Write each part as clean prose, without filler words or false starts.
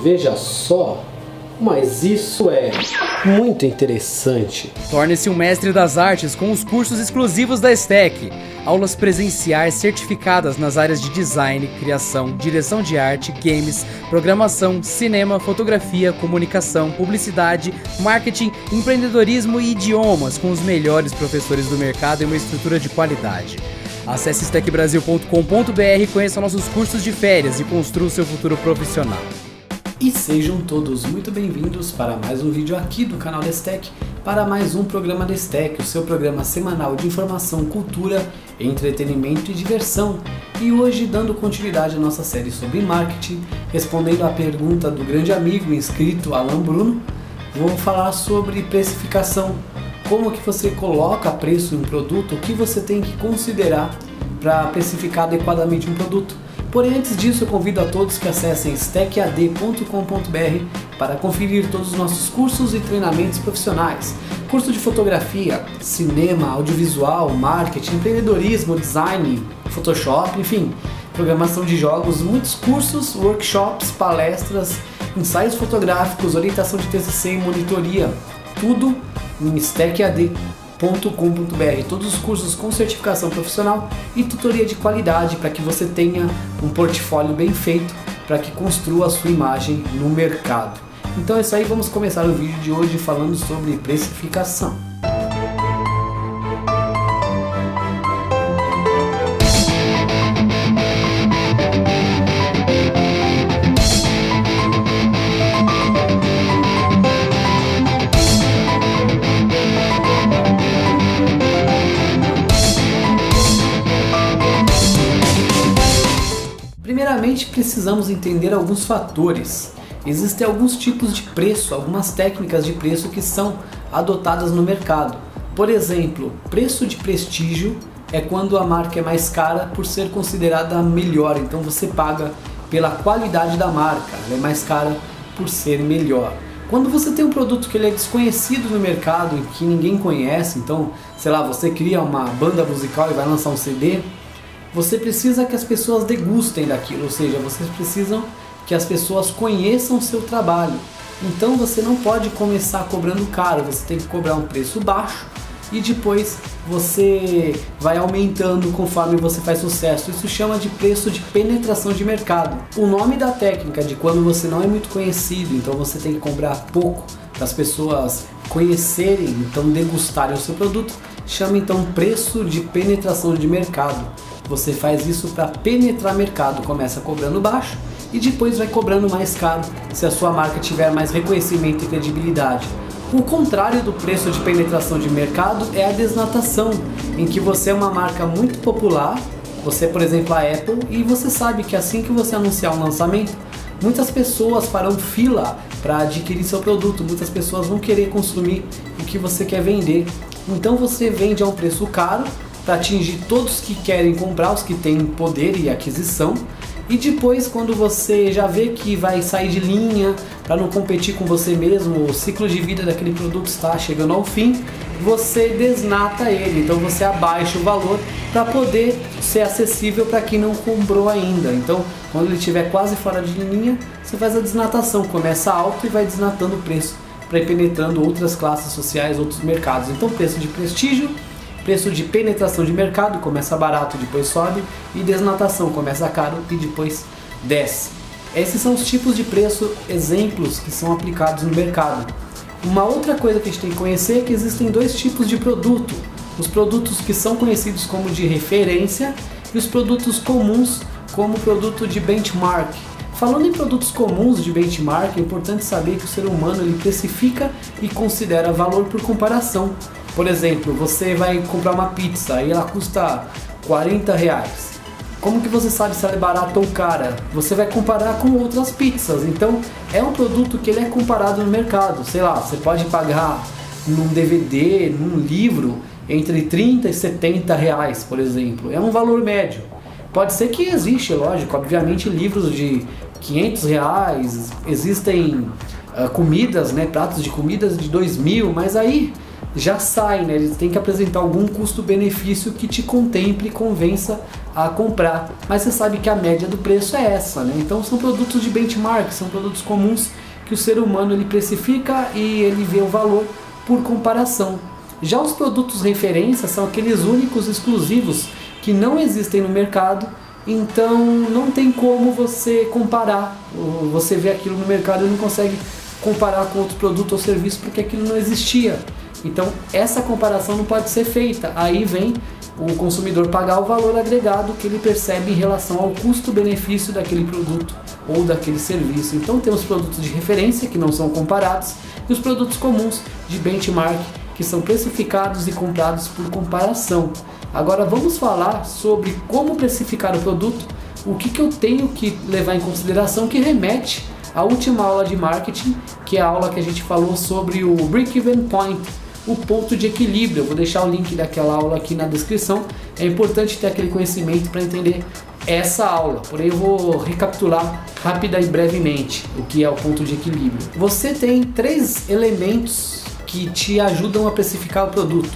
Veja só, mas isso é muito interessante. Torne-se um mestre das artes com os cursos exclusivos da STEC. Aulas presenciais certificadas nas áreas de design, criação, direção de arte, games, programação, cinema, fotografia, comunicação, publicidade, marketing, empreendedorismo e idiomas com os melhores professores do mercado e uma estrutura de qualidade. Acesse stecbrasil.com.br e conheça nossos cursos de férias e construa o seu futuro profissional. E sejam todos muito bem-vindos para mais um vídeo aqui do canal da STEC, para mais um programa da STEC, o seu programa semanal de informação, cultura, entretenimento e diversão. E hoje, dando continuidade à nossa série sobre marketing, respondendo à pergunta do grande amigo inscrito Alan Bruno, vou falar sobre precificação. Como que você coloca preço em um produto, o que você tem que considerar para precificar adequadamente um produto. Porém, antes disso, eu convido a todos que acessem stecad.com.br para conferir todos os nossos cursos e treinamentos profissionais. Curso de fotografia, cinema, audiovisual, marketing, empreendedorismo, design, Photoshop, enfim, programação de jogos, muitos cursos, workshops, palestras, ensaios fotográficos, orientação de TCC e monitoria, tudo em stecad.com.br, todos os cursos com certificação profissional e tutoria de qualidade para que você tenha um portfólio bem feito para que construa a sua imagem no mercado. Então é isso aí, vamos começar o vídeo de hoje falando sobre precificação. Primeiramente, precisamos entender alguns fatores. Existem alguns tipos de preço, algumas técnicas de preço que são adotadas no mercado. Por exemplo, preço de prestígio é quando a marca é mais cara por ser considerada a melhor. Então você paga pela qualidade da marca, ela é mais cara por ser melhor. Quando você tem um produto que ele é desconhecido no mercado e que ninguém conhece, então, sei lá, você cria uma banda musical e vai lançar um CD, você precisa que as pessoas degustem daquilo, ou seja, vocês precisam que as pessoas conheçam o seu trabalho. Então você não pode começar cobrando caro, você tem que cobrar um preço baixo e depois você vai aumentando conforme você faz sucesso. Isso chama de preço de penetração de mercado. O nome da técnica de quando você não é muito conhecido, então você tem que cobrar pouco para as pessoas conhecerem, então degustarem o seu produto, chama então preço de penetração de mercado. Você faz isso para penetrar mercado, começa cobrando baixo e depois vai cobrando mais caro se a sua marca tiver mais reconhecimento e credibilidade. O contrário do preço de penetração de mercado é a desnatação, em que você é uma marca muito popular, você por exemplo a Apple, e você sabe que assim que você anunciar um lançamento, muitas pessoas farão fila para adquirir seu produto, muitas pessoas vão querer consumir o que você quer vender. Então você vende a um preço caro, para atingir todos que querem comprar, os que têm poder e aquisição, e depois quando você já vê que vai sair de linha para não competir com você mesmo, o ciclo de vida daquele produto está chegando ao fim, você desnata ele, então você abaixa o valor para poder ser acessível para quem não comprou ainda. Então quando ele estiver quase fora de linha, você faz a desnatação, começa alto e vai desnatando o preço para ir penetrando outras classes sociais, outros mercados. Então preço de prestígio, preço de penetração de mercado, começa barato, depois sobe, e desnatação, começa caro e depois desce. Esses são os tipos de preço, exemplos que são aplicados no mercado. Uma outra coisa que a gente tem que conhecer é que existem dois tipos de produto. Os produtos que são conhecidos como de referência e os produtos comuns como produto de benchmark. Falando em produtos comuns de benchmark, é importante saber que o ser humano ele precifica e considera valor por comparação. Por exemplo, você vai comprar uma pizza e ela custa R$40. Como que você sabe se ela é barata ou cara? Você vai comparar com outras pizzas. Então é um produto que ele é comparado no mercado. Sei lá, você pode pagar num DVD, num livro, entre R$30 e R$70, por exemplo. É um valor médio. Pode ser que existe, lógico, obviamente livros de R$500, existem comidas, né, pratos de comidas de 2.000, mas aí já sai, né? Eles têm que apresentar algum custo-benefício que te contemple e convença a comprar. Mas você sabe que a média do preço é essa, né? Então são produtos de benchmark, são produtos comuns que o ser humano ele precifica e ele vê o valor por comparação. Já os produtos referência são aqueles únicos exclusivos que não existem no mercado, então não tem como você comparar. Você vê aquilo no mercado e não consegue comparar com outro produto ou serviço porque aquilo não existia. Então essa comparação não pode ser feita. Aí vem o consumidor pagar o valor agregado que ele percebe em relação ao custo-benefício daquele produto ou daquele serviço. Então temos produtos de referência que não são comparados e os produtos comuns de benchmark que são precificados e comprados por comparação. Agora vamos falar sobre como precificar o produto, o que eu tenho que levar em consideração, que remete à última aula de marketing, que é a aula que a gente falou sobre o break-even point, o ponto de equilíbrio. Eu vou deixar o link daquela aula aqui na descrição. É importante ter aquele conhecimento para entender essa aula, porém eu vou recapitular rápida e brevemente o que é o ponto de equilíbrio. Você tem 3 elementos que te ajudam a precificar o produto.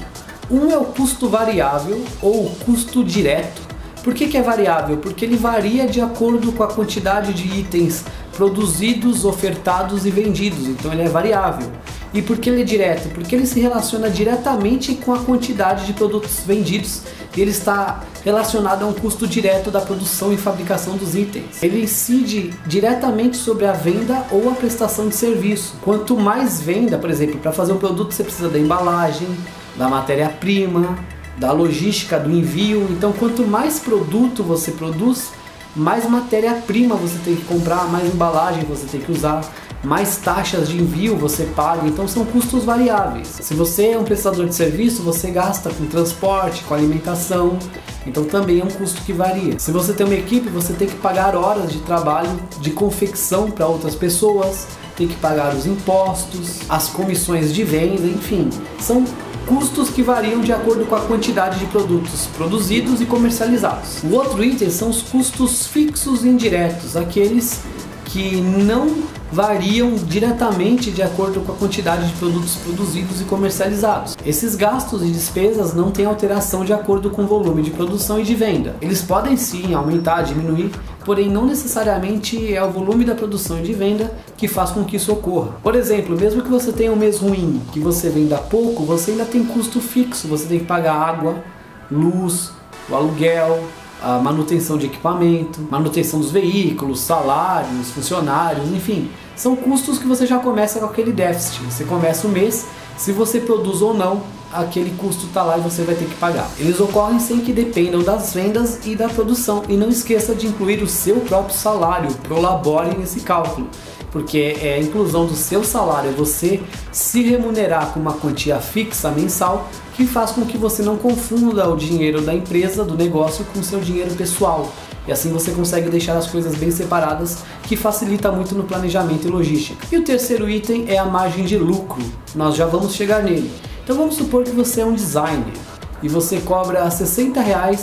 Um é o custo variável ou custo direto. Por que é variável? Porque ele varia de acordo com a quantidade de itens produzidos, ofertados e vendidos, então ele é variável. E por que ele é direto? Porque ele se relaciona diretamente com a quantidade de produtos vendidos e ele está relacionado a um custo direto da produção e fabricação dos itens. Ele incide diretamente sobre a venda ou a prestação de serviço. Quanto mais venda, por exemplo, para fazer um produto você precisa da embalagem, da matéria-prima, da logística do envio. Então quanto mais produto você produz, mais matéria-prima você tem que comprar, mais embalagem você tem que usar, mais taxas de envio você paga, então são custos variáveis. Se você é um prestador de serviço, você gasta com transporte, com alimentação, então também é um custo que varia. Se você tem uma equipe, você tem que pagar horas de trabalho de confecção para outras pessoas, tem que pagar os impostos, as comissões de venda, enfim, são custos que variam de acordo com a quantidade de produtos produzidos e comercializados. O outro item são os custos fixos e indiretos, aqueles que não variam diretamente de acordo com a quantidade de produtos produzidos e comercializados. Esses gastos e despesas não têm alteração de acordo com o volume de produção e de venda. Eles podem sim aumentar, diminuir, porém não necessariamente é o volume da produção e de venda que faz com que isso ocorra. Por exemplo, mesmo que você tenha um mês ruim, que você venda pouco, você ainda tem custo fixo, você tem que pagar água, luz, o aluguel, a manutenção de equipamento, manutenção dos veículos, salários, funcionários, enfim, são custos que você já começa com aquele déficit. Você começa o mês, se você produz ou não, aquele custo está lá e você vai ter que pagar. Eles ocorrem sem que dependam das vendas e da produção. E não esqueça de incluir o seu próprio salário, prolabore nesse cálculo, porque é a inclusão do seu salário, é você se remunerar com uma quantia fixa mensal que faz com que você não confunda o dinheiro da empresa, do negócio, com o seu dinheiro pessoal. E assim você consegue deixar as coisas bem separadas, que facilita muito no planejamento e logística. E o terceiro item é a margem de lucro. Nós já vamos chegar nele. Então vamos supor que você é um designer e você cobra R$60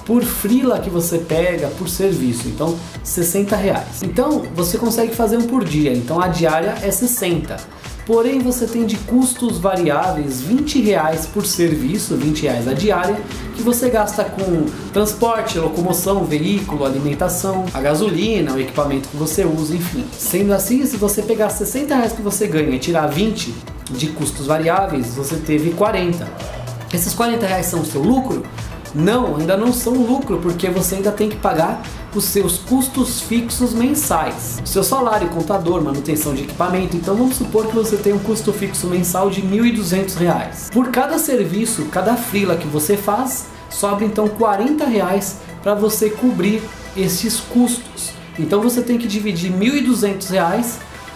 por freela que você pega por serviço, então R$60. Então você consegue fazer um por dia, então a diária é 60. Porém você tem de custos variáveis R$20 por serviço, R$20 a diária, que você gasta com transporte, locomoção, veículo, alimentação, a gasolina, o equipamento que você usa, enfim. Sendo assim, se você pegar R$60 que você ganha e tirar 20 de custos variáveis, você teve 40. Esses R$40 são o seu lucro? Não, ainda não são lucro, porque você ainda tem que pagar os seus custos fixos mensais. O seu salário, contador, manutenção de equipamento. Então vamos supor que você tem um custo fixo mensal de R$1.200. Por cada serviço, cada freela que você faz, sobra então R$40 para você cobrir esses custos. Então você tem que dividir R$1.200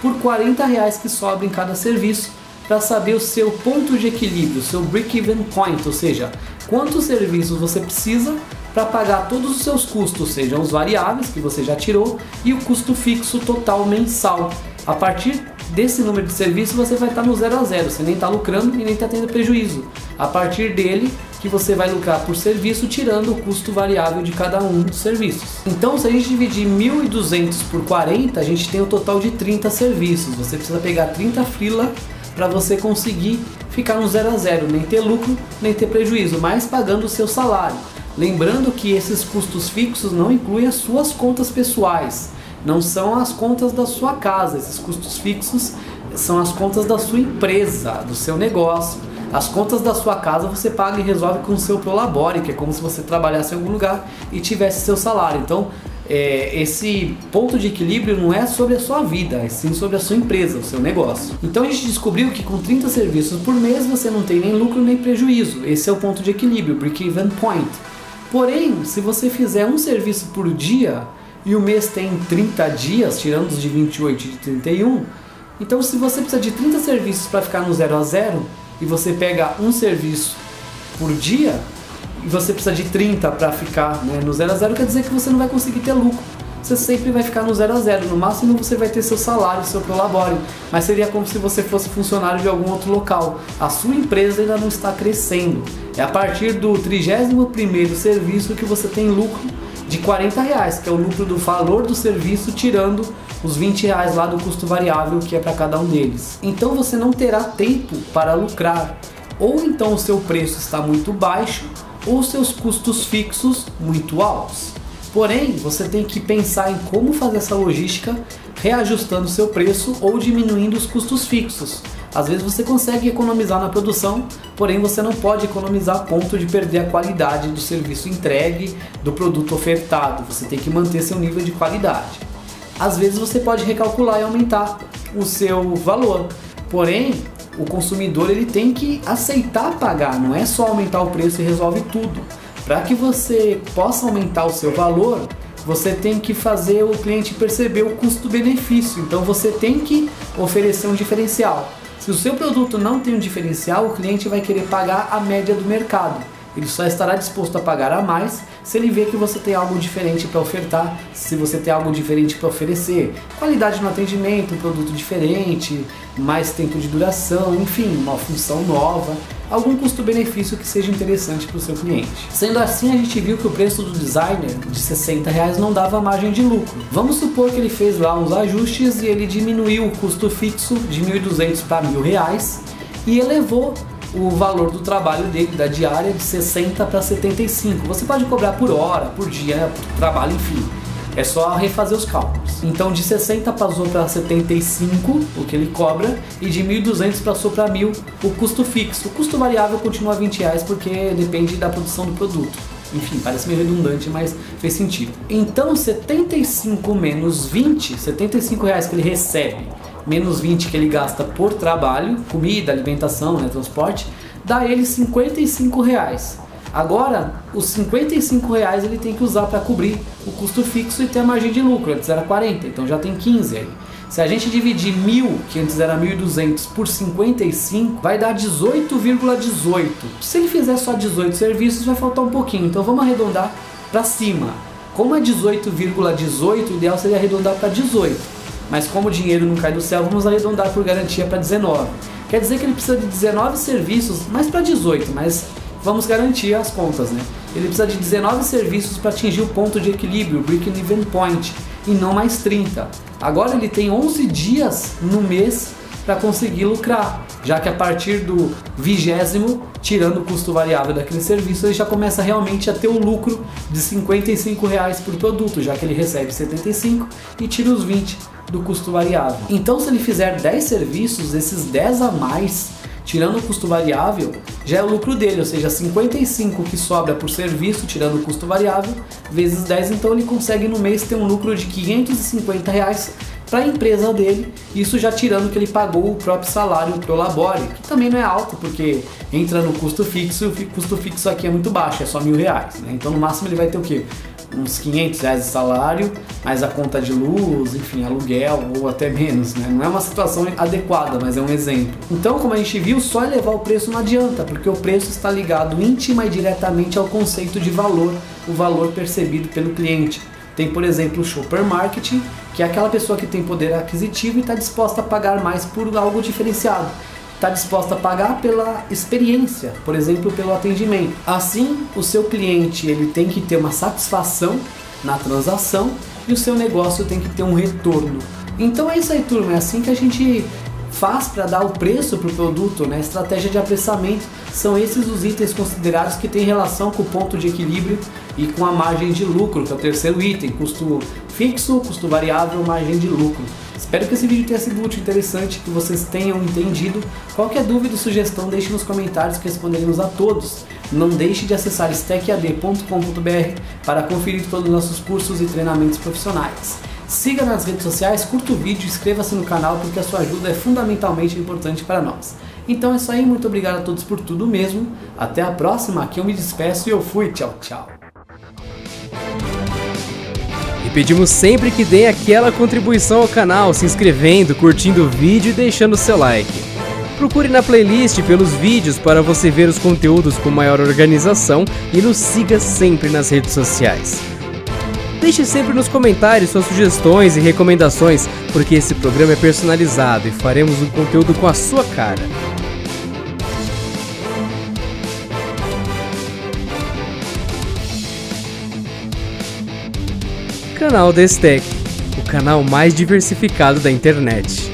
por R$40 que sobra em cada serviço para saber o seu ponto de equilíbrio, o seu break-even point, ou seja, quantos serviços você precisa para pagar todos os seus custos, sejam os variáveis que você já tirou e o custo fixo total mensal. A partir desse número de serviços você vai estar no 0 a 0, você nem está lucrando e nem está tendo prejuízo. A partir dele que você vai lucrar por serviço, tirando o custo variável de cada um dos serviços. Então se a gente dividir 1.200 por 40, a gente tem um total de 30 serviços. Você precisa pegar 30 freela para você conseguir ficar no 0 a 0, nem ter lucro, nem ter prejuízo, mas pagando o seu salário. Lembrando que esses custos fixos não incluem as suas contas pessoais, não são as contas da sua casa. Esses custos fixos são as contas da sua empresa, do seu negócio. As contas da sua casa você paga e resolve com o seu Prolabore, que é como se você trabalhasse em algum lugar e tivesse seu salário. Então, esse ponto de equilíbrio não é sobre a sua vida, é sim sobre a sua empresa, o seu negócio. Então a gente descobriu que com 30 serviços por mês você não tem nem lucro nem prejuízo. Esse é o ponto de equilíbrio, break-even point. Porém, se você fizer um serviço por dia e o mês tem 30 dias, tirando os de 28 e de 31, então se você precisa de 30 serviços para ficar no 0 a 0 e você pega um serviço por dia e você precisa de 30 para ficar, né, no 0 a 0, quer dizer que você não vai conseguir ter lucro. Você sempre vai ficar no 0 a 0, no máximo você vai ter seu salário, seu Prolabore, mas seria como se você fosse funcionário de algum outro local. A sua empresa ainda não está crescendo. É a partir do 31º serviço que você tem lucro de R$40, que é o lucro do valor do serviço, tirando os R$20 lá do custo variável que é para cada um deles. Então você não terá tempo para lucrar. Ou então o seu preço está muito baixo, ou seus custos fixos muito altos. Porém, você tem que pensar em como fazer essa logística, reajustando o seu preço ou diminuindo os custos fixos. Às vezes você consegue economizar na produção, porém você não pode economizar a ponto de perder a qualidade do serviço entregue, do produto ofertado. Você tem que manter seu nível de qualidade. Às vezes você pode recalcular e aumentar o seu valor, porém o consumidor ele tem que aceitar pagar, não é só aumentar o preço e resolve tudo. Para que você possa aumentar o seu valor, você tem que fazer o cliente perceber o custo-benefício. Então você tem que oferecer um diferencial. Se o seu produto não tem um diferencial, o cliente vai querer pagar a média do mercado. Ele só estará disposto a pagar a mais se ele ver que você tem algo diferente para ofertar, se você tem algo diferente para oferecer. Qualidade no atendimento, um produto diferente, mais tempo de duração, enfim, uma função nova, algum custo-benefício que seja interessante para o seu cliente. Sendo assim, a gente viu que o preço do designer de R$60 não dava margem de lucro. Vamos supor que ele fez lá uns ajustes e ele diminuiu o custo fixo de R$1.200 para R$1.000 e elevou o valor do trabalho dele, da diária, de 60 para 75. Você pode cobrar por hora, por dia, né, por trabalho, enfim. É só refazer os cálculos. Então de 60 passou para 75, o que ele cobra, e de 1.200 passou para 1.000 o custo fixo. O custo variável continua R$20 porque depende da produção do produto. Enfim, parece meio redundante, mas fez sentido. Então 75 menos 20, R$75 que ele recebe, menos 20 que ele gasta por trabalho, comida, alimentação, né, transporte, dá ele R$55. Agora, os R$55 ele tem que usar para cobrir o custo fixo e ter a margem de lucro. Antes era 40, então já tem 15 aí. Se a gente dividir 1.000, que antes era 1.200, por 55, vai dar 18,18. Se ele fizer só 18 serviços, vai faltar um pouquinho. Então vamos arredondar para cima. Como é 18,18, o ideal seria arredondar para 18. Mas como o dinheiro não cai do céu, vamos arredondar por garantia para 19. Quer dizer que ele precisa de 19 serviços, mais para 18, mas vamos garantir as contas, né? Ele precisa de 19 serviços para atingir o ponto de equilíbrio, break-even point, e não mais 30. Agora ele tem 11 dias no mês para conseguir lucrar, já que a partir do 20º, tirando o custo variável daquele serviço, ele já começa realmente a ter o lucro de R$55 por produto, já que ele recebe 75 e tira os 20 do custo variável. Então se ele fizer 10 serviços, esses 10 a mais, tirando o custo variável, já é o lucro dele, ou seja, 55 que sobra por serviço, tirando o custo variável, vezes 10, então ele consegue no mês ter um lucro de R$550 para a empresa dele, isso já tirando que ele pagou o próprio salário pro Prolabore, que também não é alto, porque entra no custo fixo, e o custo fixo aqui é muito baixo, é só R$1.000, né? Então no máximo ele vai ter o quê? Uns R$500 de salário, mais a conta de luz, enfim, aluguel ou até menos, né? Não é uma situação adequada, mas é um exemplo. Então, como a gente viu, só elevar o preço não adianta, porque o preço está ligado íntima e diretamente ao conceito de valor, o valor percebido pelo cliente. Tem, por exemplo, o shopper marketing, que é aquela pessoa que tem poder aquisitivo e está disposta a pagar mais por algo diferenciado. Está disposta a pagar pela experiência, por exemplo, pelo atendimento. Assim, o seu cliente ele tem que ter uma satisfação na transação e o seu negócio tem que ter um retorno. Então é isso aí, turma, é assim que a gente faz para dar o preço para o produto, né? Estratégia de apressamento, são esses os itens considerados que têm relação com o ponto de equilíbrio e com a margem de lucro, que é o terceiro item, custo fixo, custo variável, margem de lucro. Espero que esse vídeo tenha sido útil e interessante, que vocês tenham entendido. Qualquer dúvida ou sugestão, deixe nos comentários que responderemos a todos. Não deixe de acessar stackad.com.br para conferir todos os nossos cursos e treinamentos profissionais. Siga nas redes sociais, curta o vídeo, inscreva-se no canal porque a sua ajuda é fundamentalmente importante para nós. Então é isso aí, muito obrigado a todos por tudo mesmo. Até a próxima, aqui eu me despeço e eu fui. Tchau, tchau. E pedimos sempre que deem aquela contribuição ao canal, se inscrevendo, curtindo o vídeo e deixando o seu like. Procure na playlist pelos vídeos para você ver os conteúdos com maior organização e nos siga sempre nas redes sociais. Deixe sempre nos comentários suas sugestões e recomendações, porque esse programa é personalizado e faremos um conteúdo com a sua cara. Canal da Stack, o canal mais diversificado da internet.